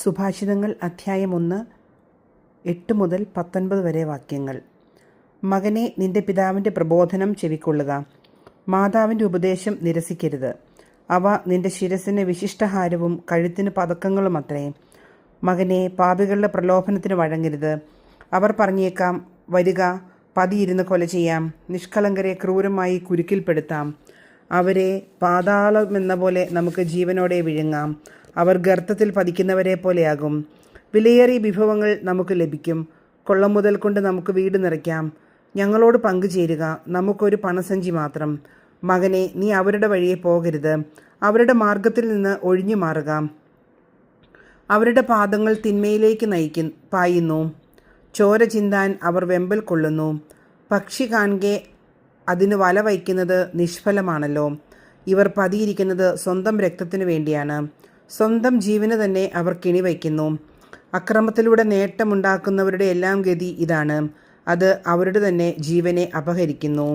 സുഭാഷിതങ്ങൾ അധ്യായം 1 8 മുതൽ 19 വരെ വാക്യങ്ങൾ. മകനെ, നിന്റെ പിതാവിൻ്റെ പ്രബോധനം ചെവിക്കൊള്ളുക, മാതാവിൻ്റെ ഉപദേശം നിരസിക്കരുത്. അവ നിന്റെ ശിരസിന് വിശിഷ്ടഹാരവും കഴുത്തിന് പതക്കങ്ങളുമത്രേ. മകനെ, പാപികളുടെ പ്രലോഭനത്തിന് വഴങ്ങരുത്. അവർ പറഞ്ഞേക്കാം, വരിക, പതിയിരുന്ന് കൊല ചെയ്യാം, നിഷ്കളങ്കരെ ക്രൂരമായി കുരുക്കിൽപ്പെടുത്താം. അവരെ പാതാളമെന്ന പോലെ നമുക്ക് ജീവനോടെ വിഴുങ്ങാം. അവർ ഗർത്തത്തിൽ പതിക്കുന്നവരെ പോലെയാകും. വിലയേറിയ വിഭവങ്ങൾ നമുക്ക് ലഭിക്കും. കൊള്ളമുതൽ കൊണ്ട് നമുക്ക് വീട് നിറയ്ക്കാം. ഞങ്ങളോട് പങ്കുചേരുക, നമുക്കൊരു പണസഞ്ചി മാത്രം. മകനെ, നീ അവരുടെ വഴിയെ പോകരുത്. അവരുടെ മാർഗത്തിൽ നിന്ന് ഒഴിഞ്ഞു മാറുക. അവരുടെ പാദങ്ങൾ തിന്മയിലേക്ക് പായുന്നു. ചോര ചിന്താൻ അവർ വെമ്പൽ കൊള്ളുന്നു. പക്ഷി കാണെ അതിന് വല വയ്ക്കുന്നത് നിഷ്ഫലമാണല്ലോ. ഇവർ പതിയിരിക്കുന്നത് സ്വന്തം രക്തത്തിനു വേണ്ടിയാണ്. സ്വന്തം ജീവന് തന്നെ അവർ കിണിവയ്ക്കുന്നു. അക്രമത്തിലൂടെ നേട്ടമുണ്ടാക്കുന്നവരുടെ എല്ലാം ഗതി ഇതാണ്. അത് അവരുടെ തന്നെ ജീവനെ അപഹരിക്കുന്നു.